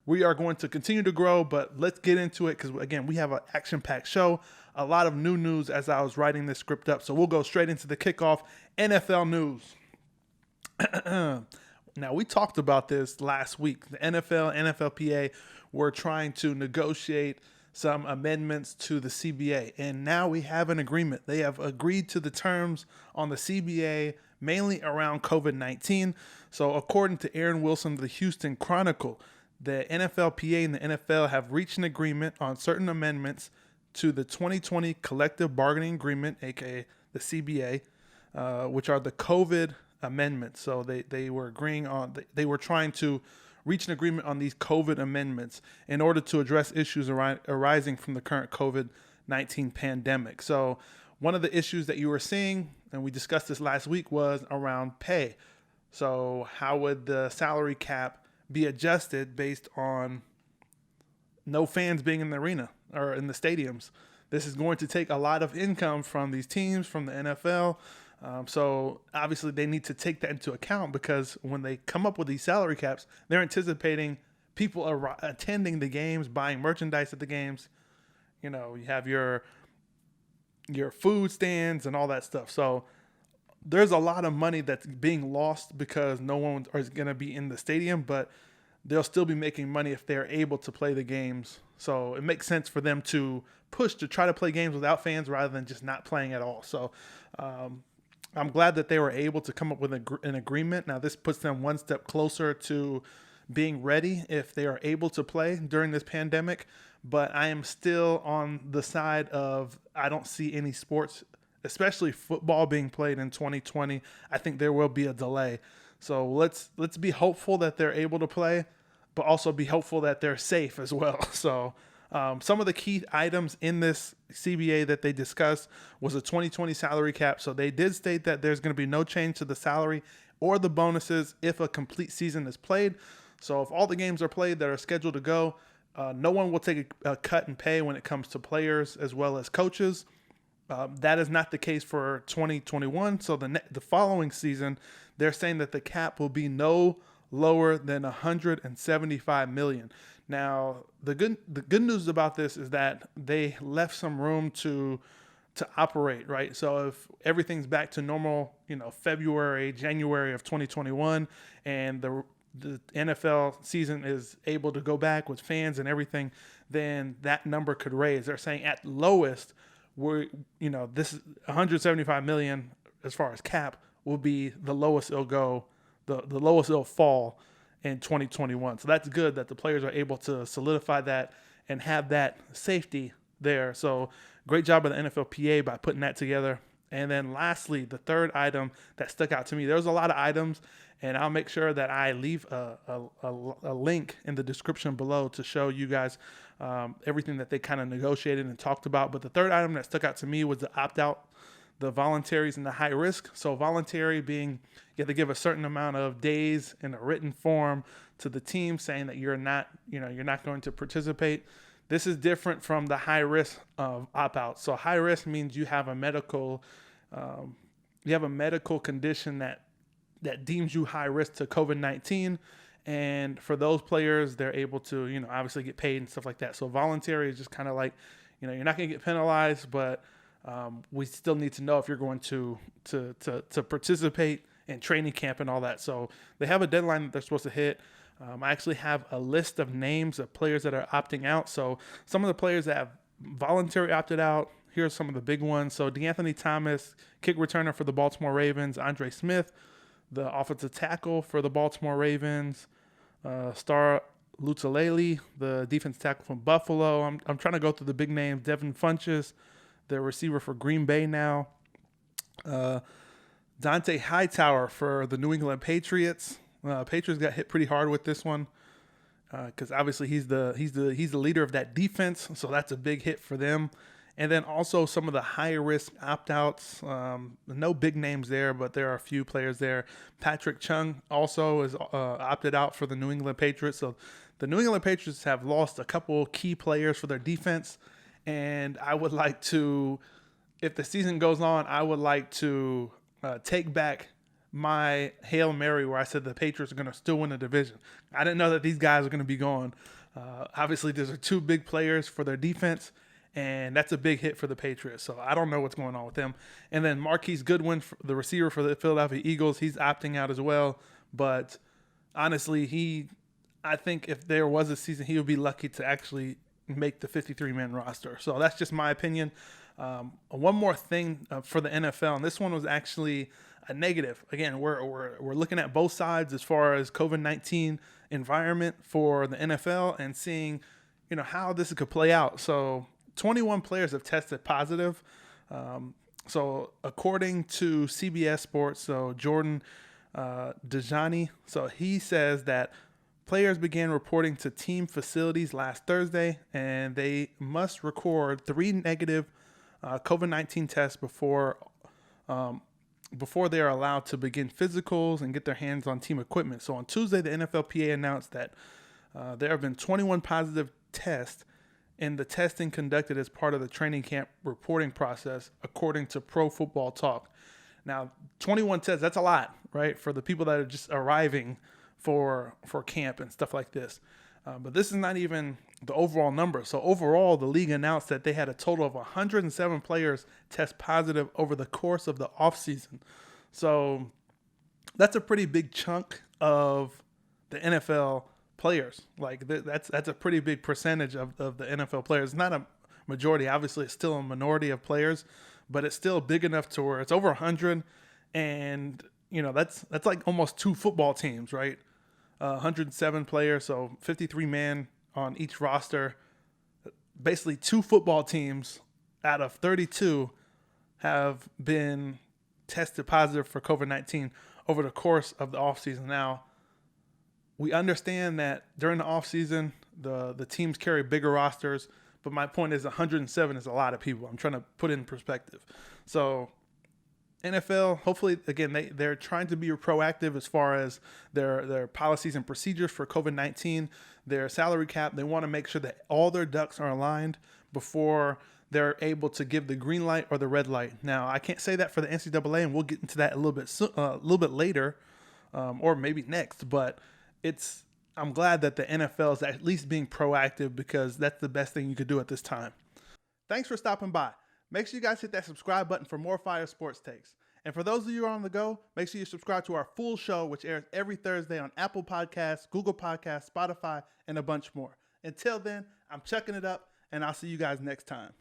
we are going to continue to grow, but let's get into it because, again, we have an action-packed show, a lot of new news as I was writing this script up. So we'll go straight into the kickoff. NFL news. Now, we talked about this last week. The NFL, NFLPA were trying to negotiate some amendments to the CBA, and now we have an agreement. They have agreed to the terms on the CBA, mainly around COVID-19. So according to Aaron Wilson of the Houston Chronicle, the NFLPA and the NFL have reached an agreement on certain amendments to the 2020 Collective Bargaining Agreement, aka the CBA, which are the COVID amendments. So they were agreeing on, they were trying to reach an agreement on these COVID amendments in order to address issues arising from the current COVID-19 pandemic. So one of the issues that you were seeing, and we discussed this last week, was around pay. So how would the salary cap be adjusted based on no fans being in the arena or in the stadiums? This is going to take a lot of income from these teams, from the NFL. So obviously they need to take that into account, because when they come up with these salary caps, they're anticipating people attending the games, buying merchandise at the games. You know, you have your food stands and all that stuff. So there's a lot of money that's being lost because no one is going to be in the stadium, but they'll still be making money if they're able to play the games. So it makes sense for them to push to try to play games without fans rather than just not playing at all. So I'm glad that they were able to come up with an agreement. Now, this puts them one step closer to being ready if they are able to play during this pandemic. But I am still on the side of, I don't see any sports, especially football, being played in 2020. I think there will be a delay. So let's be hopeful that they're able to play, but also be hopeful that they're safe as well. So some of the key items in this CBA that they discussed was a 2020 salary cap. So they did state that there's going to be no change to the salary or the bonuses if a complete season is played. So if all the games are played that are scheduled to go, no one will take a cut in pay when it comes to players as well as coaches. That is not the case for 2021. So the following season, they're saying that the cap will be no lower than $175 million. Now, the good news about this is that they left some room to operate, right? So if everything's back to normal, February, January of 2021, and the NFL season is able to go back with fans and everything, then that number could raise. They're saying at lowest, this is $175 million as far as cap will be the lowest it'll go, the lowest it'll fall in 2021. So that's good that the players are able to solidify that and have that safety there. So great job by the NFLPA by putting that together. And then lastly, the third item that stuck out to me, there's a lot of items, and I'll make sure that I leave a link in the description below to show you guys everything that they kind of negotiated and talked about. But the third item that stuck out to me was the opt-out, the voluntaries, and the high risk. So voluntary being you have to give a certain amount of days in a written form to the team saying that you're not going to participate. This is different from the high risk of opt-out. So high risk means you have a medical condition that deems you high risk to COVID-19. And for those players, they're able to, obviously get paid and stuff like that. So voluntary is just kind of like, you're not going to get penalized, but we still need to know if you're going to participate in training camp and all that. So they have a deadline that they're supposed to hit. I actually have a list of names of players that are opting out. So some of the players that have voluntary opted out, here's some of the big ones. So DeAnthony Thomas, kick returner for the Baltimore Ravens. Andre Smith, the offensive tackle for the Baltimore Ravens. Star Lutulele, the defense tackle from Buffalo. I'm trying to go through the big names. Devin Funchess, the receiver for Green Bay now. Dante Hightower for the New England Patriots. Patriots got hit pretty hard with this one because obviously he's the leader of that defense, so that's a big hit for them. And then also some of the higher risk opt-outs. No big names there, but there are a few players there. Patrick Chung also is opted out for the New England Patriots. So the New England Patriots have lost a couple key players for their defense, and I would like to, if the season goes on, I would like to take back my Hail Mary where I said the Patriots are going to still win the division. I didn't know that these guys are going to be gone. Obviously, these are two big players for their defense, and that's a big hit for the Patriots. So I don't know what's going on with them. And then Marquise Goodwin, the receiver for the Philadelphia Eagles, he's opting out as well. But honestly, I think if there was a season, he would be lucky to actually make the 53-man roster. So that's just my opinion. One more thing for the NFL, and this one was actually a negative. Again, we're looking at both sides as far as COVID-19 environment for the NFL and seeing, how this could play out. So 21 players have tested positive. So according to CBS Sports, so Jordan Dajani, so he says that players began reporting to team facilities last Thursday, and they must record 3 negative COVID-19 tests before they are allowed to begin physicals and get their hands on team equipment. So on Tuesday, the NFLPA announced that there have been 21 positive tests in the testing conducted as part of the training camp reporting process, according to Pro Football Talk. Now, 21 tests, that's a lot, right, for the people that are just arriving for camp and stuff like this. But this is not even the overall number. So overall, the league announced that they had a total of 107 players test positive over the course of the offseason. So that's a pretty big chunk of the NFL players. Like that's a pretty big percentage of the NFL players. It's not a majority. Obviously, it's still a minority of players, but it's still big enough to where it's over 100. And, that's like almost 2 football teams, right? 107 players, so 53 man on each roster. Basically 2 football teams out of 32 have been tested positive for COVID-19 over the course of the offseason. Now, we understand that during the offseason, the teams carry bigger rosters, but my point is 107 is a lot of people. I'm trying to put it in perspective. So NFL, hopefully, again, they're trying to be proactive as far as their policies and procedures for COVID-19, their salary cap. They want to make sure that all their ducks are aligned before they're able to give the green light or the red light. Now, I can't say that for the NCAA, and we'll get into that a little bit later, or maybe next. But I'm glad that the NFL is at least being proactive, because that's the best thing you could do at this time. Thanks for stopping by. Make sure you guys hit that subscribe button for more fire sports takes. And for those of you who are on the go, make sure you subscribe to our full show, which airs every Thursday on Apple Podcasts, Google Podcasts, Spotify, and a bunch more. Until then, I'm chucking it up, and I'll see you guys next time.